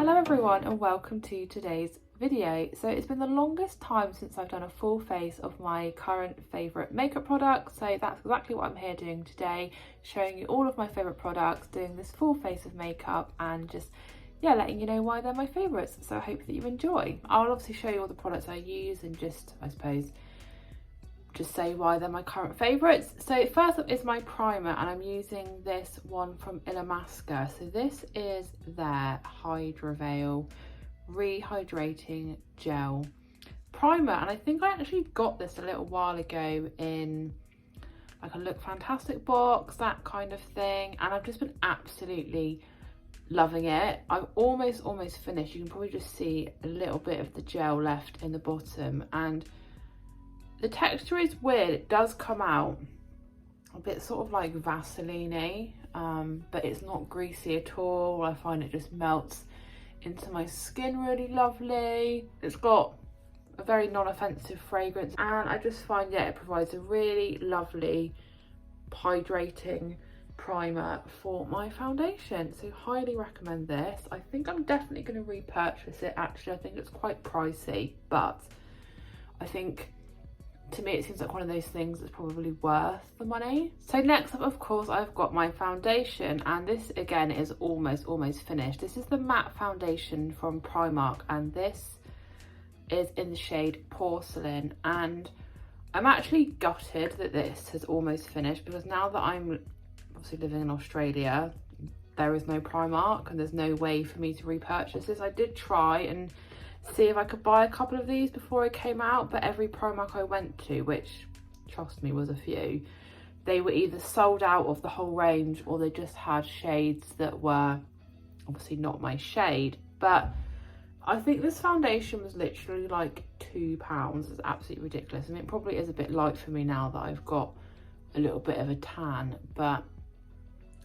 Hello everyone and welcome to today's video. So it's been the longest time since I've done a full face of my current favourite makeup products, so that's exactly what I'm here doing today, showing you all of my favourite products, doing this full face of makeup and just letting you know why they're my favourites. So I hope that you enjoy. I'll obviously show you all the products I use and just say why they're my current favourites. So first up is my primer, and I'm using this one from Mascara. So this is their Hydra Veil Rehydrating Gel Primer, and I think I actually got this a little while ago in like a Look Fantastic box, that kind of thing, and I've just been absolutely loving it. I'm almost finished. You can probably just see a little bit of the gel left in the bottom, and the texture is weird. It does come out a bit sort of like Vaseline-y, but it's not greasy at all. I find it just melts into my skin really lovely. It's got a very non-offensive fragrance, and I just find it provides a really lovely hydrating primer for my foundation. So highly recommend this. I think I'm definitely going to repurchase it actually. I think it's quite pricey, but I think to me it seems like one of those things that's probably worth the money. So next up, of course, I've got my foundation, and this again is almost finished. This is the matte foundation from Primark, and this is in the shade Porcelain, and I'm actually gutted that this has almost finished, because now that I'm obviously living in Australia, there is no Primark and there's no way for me to repurchase this. I did try and see if I could buy a couple of these before it came out, but every Primark I went to, which trust me was a few, they were either sold out of the whole range or they just had shades that were obviously not my shade. But I think this foundation was literally like £2. It's absolutely ridiculous. I mean, it probably is a bit light for me now that I've got a little bit of a tan, but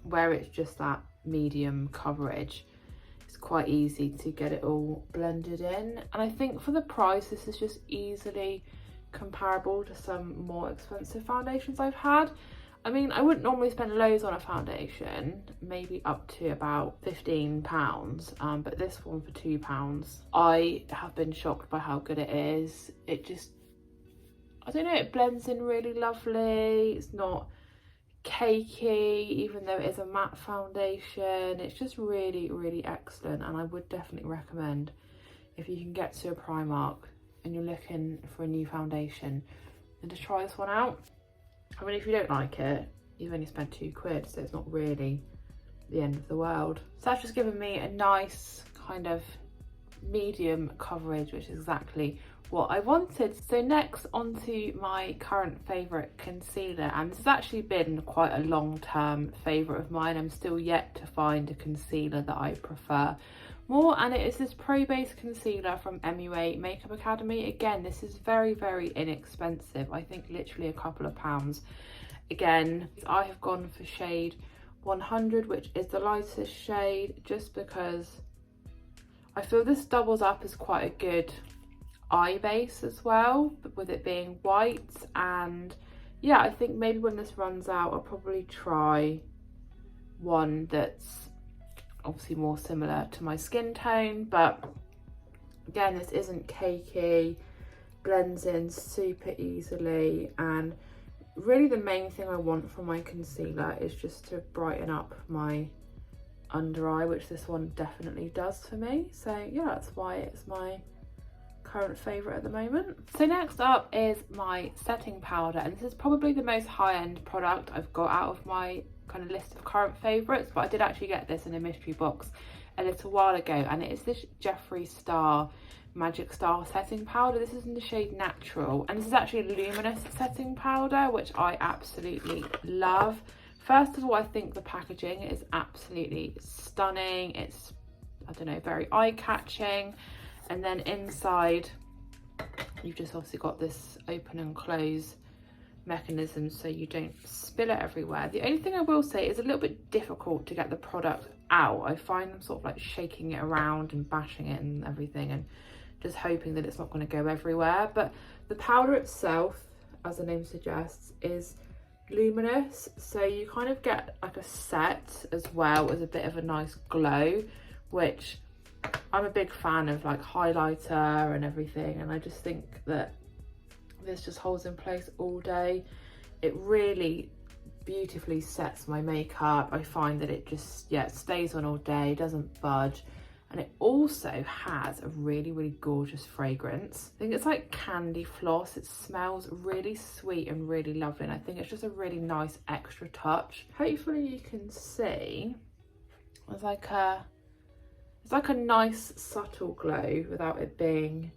where it's just that medium coverage, quite easy to get it all blended in. And I think for the price, this is just easily comparable to some more expensive foundations I've had. I mean, I wouldn't normally spend loads on a foundation, maybe up to about £15, but this one for £2, I have been shocked by how good it is. It just, I don't know, it blends in really lovely. It's not cakey, even though it is a matte foundation. It's just really excellent, and I would definitely recommend, if you can get to a Primark and you're looking for a new foundation, then to try this one out. I mean, if you don't like it, you've only spent £2, so it's not really the end of the world. So that's just given me a nice kind of medium coverage, which is exactly what I wanted. So next, onto my current favourite concealer, and this has actually been quite a long-term favourite of mine. I'm still yet to find a concealer that I prefer more, and it is this Pro Base concealer from MUA Makeup Academy. Again, this is very inexpensive. I think literally a couple of pounds. Again, I have gone for shade 100, which is the lightest shade, just because I feel this doubles up as quite a good eye base as well, with it being white. And yeah, I think maybe when this runs out, I'll probably try one that's obviously more similar to my skin tone. But again, this isn't cakey, blends in super easily, and really the main thing I want from my concealer is just to brighten up my under eye, which this one definitely does for me. So yeah, that's why it's my current favourite at the moment. So next up is my setting powder, and this is probably the most high-end product I've got out of my kind of list of current favourites, but I did actually get this in a mystery box a little while ago, and it is this Jeffree Star Magic Star setting powder. This is in the shade Natural, and this is actually a luminous setting powder, which I absolutely love. First of all, I think the packaging is absolutely stunning. It's, I don't know, very eye-catching. And then inside, you've just obviously got this open and close mechanism so you don't spill it everywhere. The only thing I will say is a little bit difficult to get the product out. I find I'm sort of like shaking it around and bashing it and everything, and just hoping that it's not going to go everywhere. But the powder itself, as the name suggests, is luminous, so you kind of get like a set as well as a bit of a nice glow, which I'm a big fan of like highlighter and everything, and I just think that this just holds in place all day. It really beautifully sets my makeup. I find that it just, yeah, it stays on all day, doesn't budge. And it also has a really, really gorgeous fragrance. I think it's like candy floss. It smells really sweet and really lovely. And I think it's just a really nice extra touch. Hopefully you can see, it's like a nice subtle glow without it being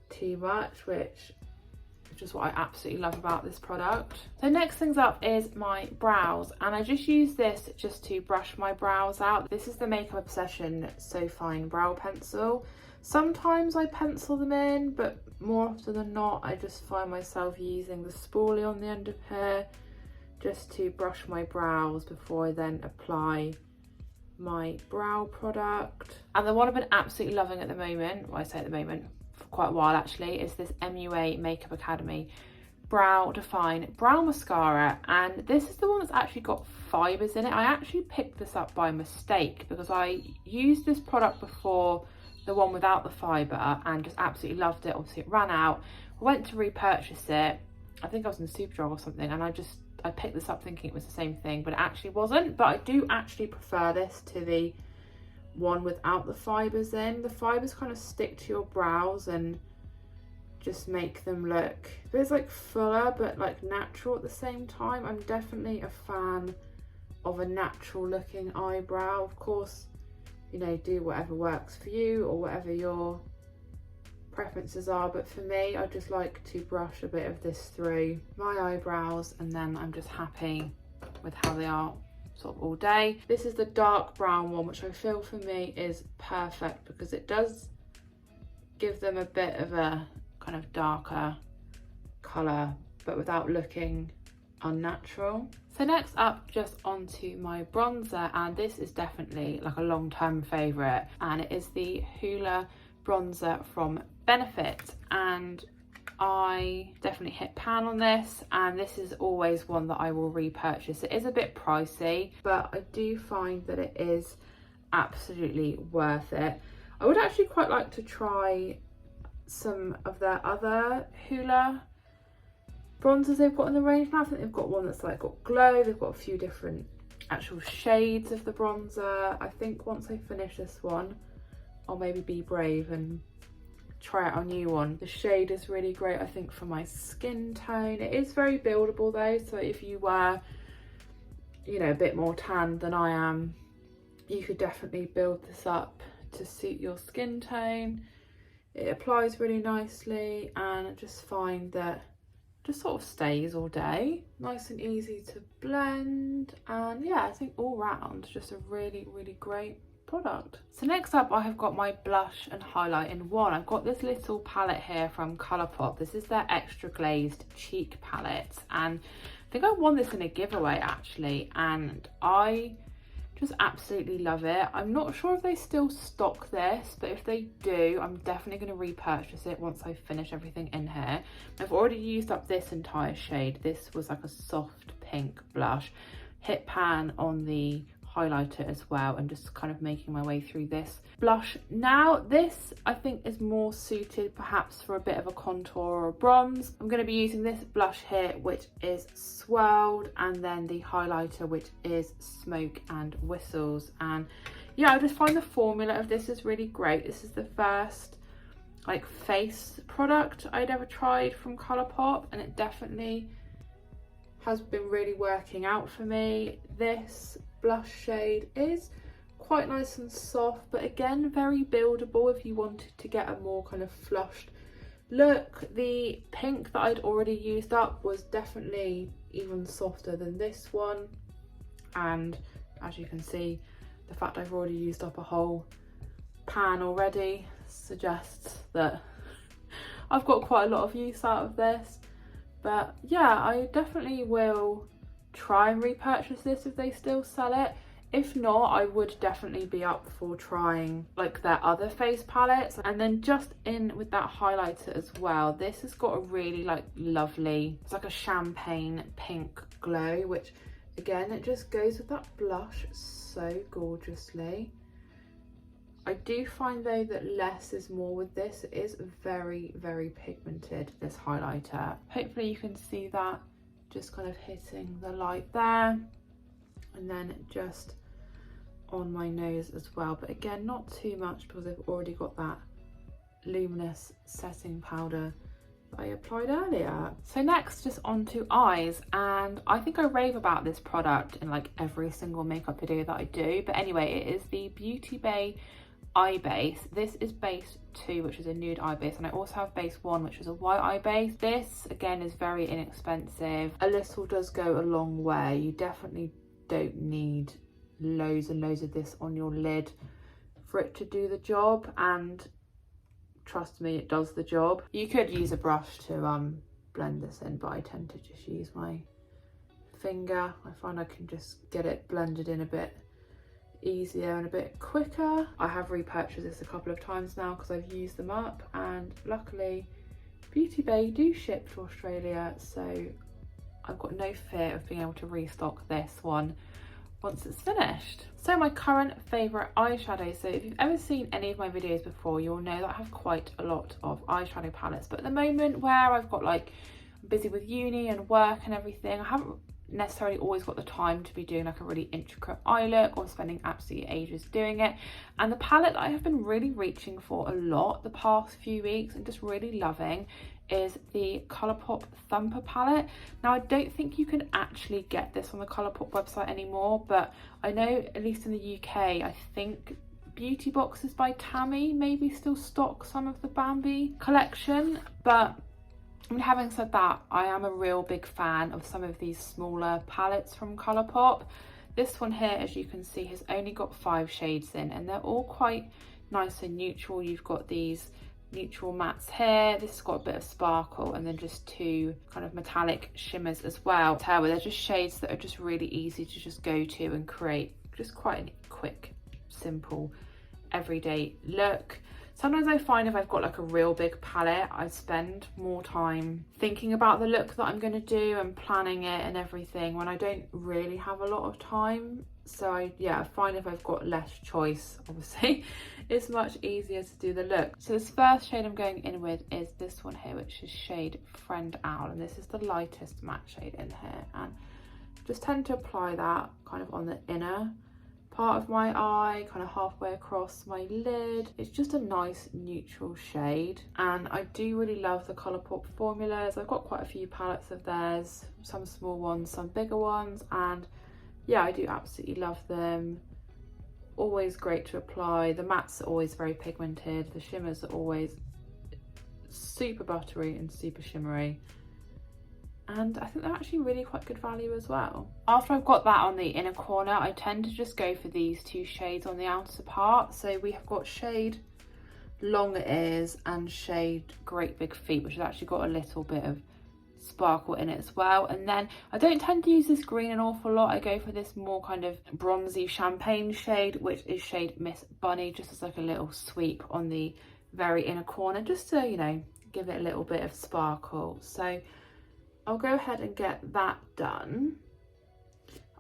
too much, which is just what I absolutely love about this product. So next things up is my brows, and I just use this just to brush my brows out. This is the Makeup Obsession So Fine Brow Pencil. Sometimes I pencil them in, but more often than not I just find myself using the spoolie on the end of here just to brush my brows before I then apply my brow product. And the one I've been absolutely loving at the moment, well, I say at the moment, for quite a while actually, is this MUA Makeup Academy Brow Define Brow Mascara. And this is the one that's actually got fibres in it. I actually picked this up by mistake because I used this product before, the one without the fibre, and just absolutely loved it. Obviously it ran out. I went to repurchase it. I think I was in Superdrug or something, and I picked this up thinking it was the same thing, but it actually wasn't. But I do actually prefer this to the one without the fibres in. The fibres kind of stick to your brows and just make them look, it's like fuller but like natural at the same time. I'm definitely a fan of a natural looking eyebrow. Of course, you know, do whatever works for you or whatever your preferences are, but for me, I just like to brush a bit of this through my eyebrows, and then I'm just happy with how they are sort of all day. This is the dark brown one, which I feel for me is perfect because it does give them a bit of a kind of darker colour but without looking unnatural. So next up, just onto my bronzer, and this is definitely like a long-term favourite, and it is the Hoola bronzer from Benefit, and I definitely hit pan on this, and this is always one that I will repurchase. It is a bit pricey, but I do find that it is absolutely worth it. I would actually quite like to try some of their other Hoola bronzers they've got in the range now. I think they've got one that's like got glow, they've got a few different actual shades of the bronzer. I think once I finish this one, I'll maybe be brave and try out a new one. The shade is really great, I think, for my skin tone. It is very buildable though, so if you were, you know, a bit more tan than I am, you could definitely build this up to suit your skin tone. It applies really nicely, and I just find that it just sort of stays all day. Nice and easy to blend, and yeah, I think all round just a really, really great product. So next up, I have got my blush and highlight in one. I've got this little palette here from Colourpop. This is their extra glazed cheek palette, and I think I won this in a giveaway actually, and I just absolutely love it. I'm not sure if they still stock this, but if they do, I'm definitely going to repurchase it once I finish everything in here. I've already used up this entire shade. This was like a soft pink blush. Hit pan on the highlighter as well, and just kind of making my way through this blush. Now this I think is more suited perhaps for a bit of a contour or a bronze. I'm going to be using this blush here, which is Swirled, and then the highlighter, which is Smoke and Whistles. And yeah, I just find the formula of this is really great. This is the first like face product I'd ever tried from Colourpop, and it definitely has been really working out for me. This blush shade is quite nice and soft, but again very buildable if you wanted to get a more kind of flushed look. The pink that I'd already used up was definitely even softer than this one, and as you can see, the fact I've already used up a whole pan already suggests that I've got quite a lot of use out of this. But yeah, I definitely will try and repurchase this if they still sell it. If not, I would definitely be up for trying like their other face palettes. And then just in with that highlighter as well, this has got a really like lovely, it's like a champagne pink glow, which again, it just goes with that blush so gorgeously. I do find though that less is more with this. It is very, very pigmented, this highlighter. Hopefully you can see that just kind of hitting the light there, and then just on my nose as well, but again not too much because I've already got that luminous setting powder that I applied earlier. So next, just onto eyes, and I think I rave about this product in like every single makeup video that I do, but anyway, it is the Beauty Bay eye base. This is base 2, which is a nude eye base, and I also have base 1, which is a white eye base. This again is very inexpensive. A little does go a long way. You definitely don't need loads and loads of this on your lid for it to do the job, and trust me, it does the job. You could use a brush to blend this in, but I tend to just use my finger. I find I can just get it blended in a bit easier and a bit quicker. I have repurchased this a couple of times now because I've used them up, and luckily Beauty Bay do ship to Australia, so I've got no fear of being able to restock this one once it's finished. So my current favourite eyeshadow, so if you've ever seen any of my videos before, you'll know that I have quite a lot of eyeshadow palettes, but at the moment where I've got like, I'm busy with uni and work and everything, I haven't necessarily always got the time to be doing like a really intricate eye look or spending absolutely ages doing it. And the palette that I have been really reaching for a lot the past few weeks and just really loving is the Colourpop Thumper palette. Now I don't think you can actually get this on the Colourpop website anymore, but I know at least in the UK, I think Beauty Boxes by Tammy maybe still stock some of the Bambi collection. But I mean, having said that, I am a real big fan of some of these smaller palettes from Colourpop. This one here, as you can see, has only got 5 shades in, and they're all quite nice and neutral. You've got these neutral mattes here, this has got a bit of sparkle, and then just 2 kind of metallic shimmers as well. They're just shades that are just really easy to just go to and create just quite a quick, simple, everyday look. Sometimes I find if I've got like a real big palette, I spend more time thinking about the look that I'm going to do and planning it and everything when I don't really have a lot of time. So I find if I've got less choice, obviously, it's much easier to do the look. So this first shade I'm going in with is this one here, which is shade Friend Owl, and this is the lightest matte shade in here. And just tend to apply that kind of on the inner part of my eye, kind of halfway across my lid. It's just a nice neutral shade, and I do really love the Colourpop formulas. I've got quite a few palettes of theirs, some small ones, some bigger ones, and yeah, I do absolutely love them. Always great to apply. The mattes are always very pigmented, the shimmers are always super buttery and super shimmery, and I think they're actually really quite good value as well. After I've got that on the inner corner, I tend to just go for these 2 shades on the outer part. So we have got shade Long Ears and shade Great Big Feet, which has actually got a little bit of sparkle in it as well. And then I don't tend to use this green an awful lot. I go for this more kind of bronzy champagne shade, which is shade Miss Bunny, just as like a little sweep on the very inner corner, just to, you know, give it a little bit of sparkle. So I'll go ahead and get that done.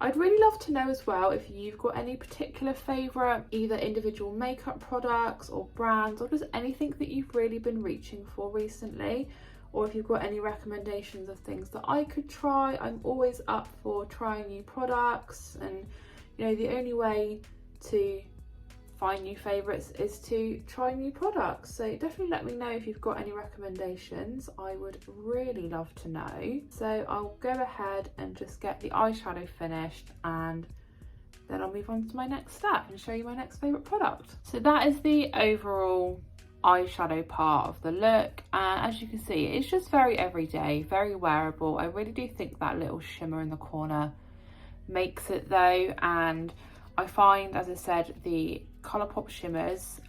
I'd really love to know as well if you've got any particular favourite either individual makeup products or brands, or just anything that you've really been reaching for recently, or if you've got any recommendations of things that I could try. I'm always up for trying new products, and you know, the only way to find new favourites is to try new products. So definitely let me know if you've got any recommendations. I would really love to know. So I'll go ahead and just get the eyeshadow finished, and then I'll move on to my next step and show you my next favourite product. So that is the overall eyeshadow part of the look, and as you can see, it's just very everyday, very wearable. I really do think that little shimmer in the corner makes it though, and I find, as I said, the Colourpop shimmers,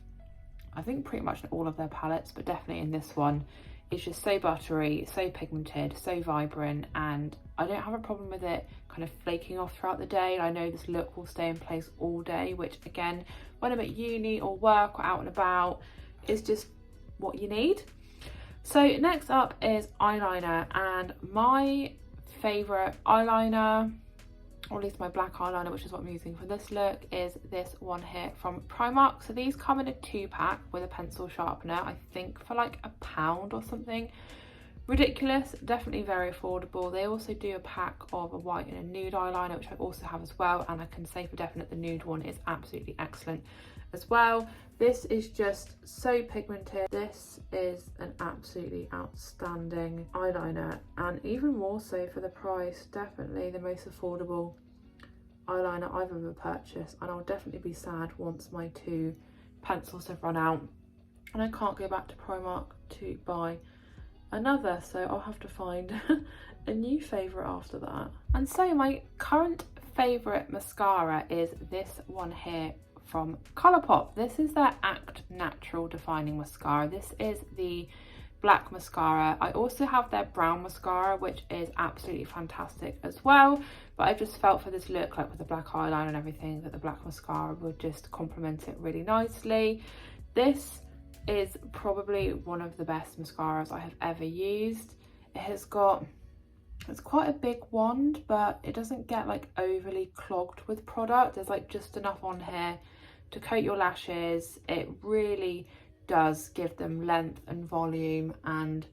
I think pretty much in all of their palettes, but definitely in this one, it's just so buttery, so pigmented, so vibrant, and I don't have a problem with it kind of flaking off throughout the day. I know this look will stay in place all day, which again, when I'm at uni or work or out and about, is just what you need. So next up is eyeliner, and my favourite eyeliner, or at least my black eyeliner, which is what I'm using for this look, is this one here from Primark. So these come in a 2-pack with a pencil sharpener, I think for like £1 or something. Ridiculous, definitely very affordable. They also do a pack of a white and a nude eyeliner, which I also have as well, and I can say for definite the nude one is absolutely excellent as well. This is just so pigmented. This is an absolutely outstanding eyeliner, and even more so for the price, definitely the most affordable eyeliner I've ever purchased, and I'll definitely be sad once my 2 pencils have run out and I can't go back to Primark to buy another, so I'll have to find a new favourite after that. And so my current favourite mascara is this one here from Colourpop. This is their Act Natural Defining Mascara. This is the black mascara. I also have their brown mascara, which is absolutely fantastic as well, but I just felt for this look, like with the black eyeliner and everything, that the black mascara would just complement it really nicely. This is probably one of the best mascaras I have ever used. It's quite a big wand, but it doesn't get like overly clogged with product. There's like just enough on here to coat your lashes. It really does give them length and volume, and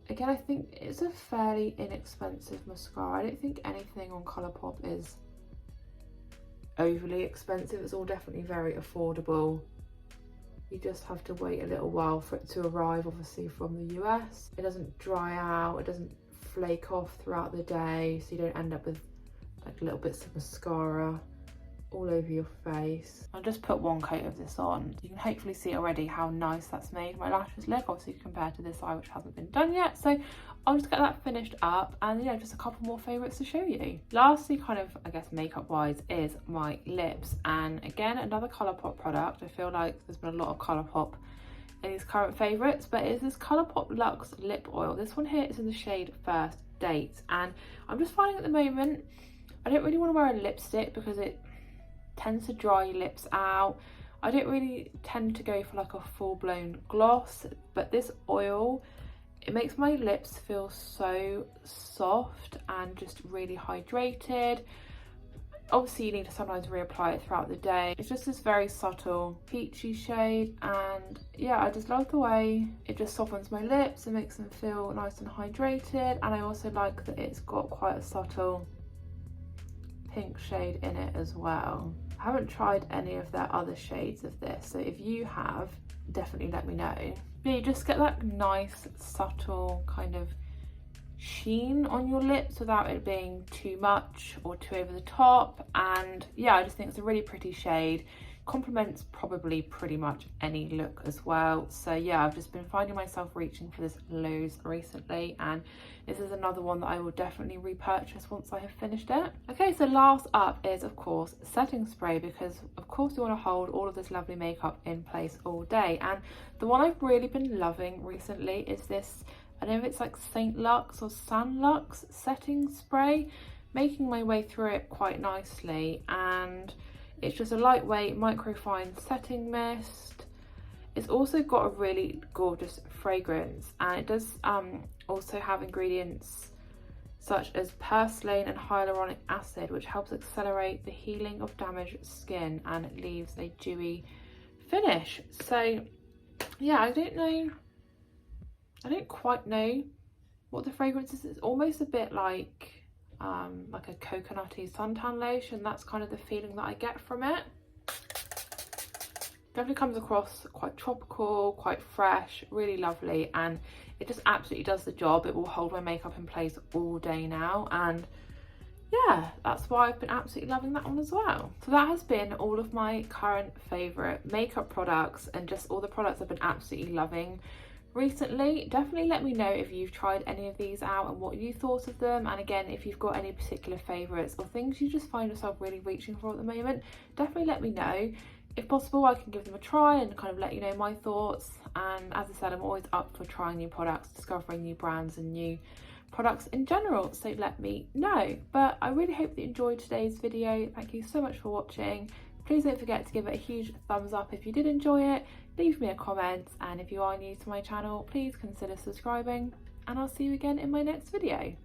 again, I think it's a fairly inexpensive mascara. I don't think anything on Colourpop is overly expensive. It's all definitely very affordable. You just have to wait a little while for it to arrive, obviously from the US. It doesn't dry out, it doesn't flake off throughout the day, so you don't end up with like little bits of mascara all over your face. I'll just put one coat of this on. You can hopefully see already how nice that's made my lashes look, obviously compared to this eye, which hasn't been done yet. So I'll just get that finished up, and yeah, just a couple more favourites to show you. Lastly, kind of, I guess, makeup wise, is my lips. And again, another Colourpop product. I feel like there's been a lot of Colourpop in these current favourites, but it's this Colourpop Luxe Lip Oil. This one here is in the shade First Date, and I'm just finding at the moment I don't really want to wear a lipstick because it tends to dry your lips out. I don't really tend to go for like a full-blown gloss, but this oil, it makes my lips feel so soft and just really hydrated. Obviously you need to sometimes reapply it throughout the day. It's just this very subtle peachy shade, and yeah, I just love the way it just softens my lips and makes them feel nice and hydrated. And I also like that it's got quite a subtle pink shade in it as well. I haven't tried any of their other shades of this, so if you have, definitely let me know. But you just get that nice subtle kind of sheen on your lips without it being too much or too over the top. And yeah, I just think it's a really pretty shade. Complements probably pretty much any look as well. So yeah, I've just been finding myself reaching for this loads recently, and this is another one that I will definitely repurchase once I have finished it. Okay, so last up is of course setting spray, because of course you want to hold all of this lovely makeup in place all day. And the one I've really been loving recently is this, I don't know if it's like Saint Lux or San Lux setting spray, making my way through it quite nicely. And it's just a lightweight microfine setting mist. It's also got a really gorgeous fragrance, and it does also have ingredients such as purslane and hyaluronic acid, which helps accelerate the healing of damaged skin, and it leaves a dewy finish. So yeah, I don't quite know what the fragrance is. It's almost a bit like a coconutty suntan lotion. That's kind of the feeling that I get from it. Definitely comes across quite tropical, quite fresh, really lovely, and it just absolutely does the job. It will hold my makeup in place all day now, and yeah, that's why I've been absolutely loving that one as well. So that has been all of my current favourite makeup products, and just all the products I've been absolutely loving recently. Definitely let me know if you've tried any of these out and what you thought of them. And again, if you've got any particular favourites or things you just find yourself really reaching for at the moment, definitely let me know. If possible, I can give them a try and kind of let you know my thoughts. And as I said, I'm always up for trying new products, discovering new brands and new products in general, so let me know. But I really hope that you enjoyed today's video. Thank you so much for watching. Please don't forget to give it a huge thumbs up if you did enjoy it. Leave me a comment, and if you are new to my channel, please consider subscribing, and I'll see you again in my next video.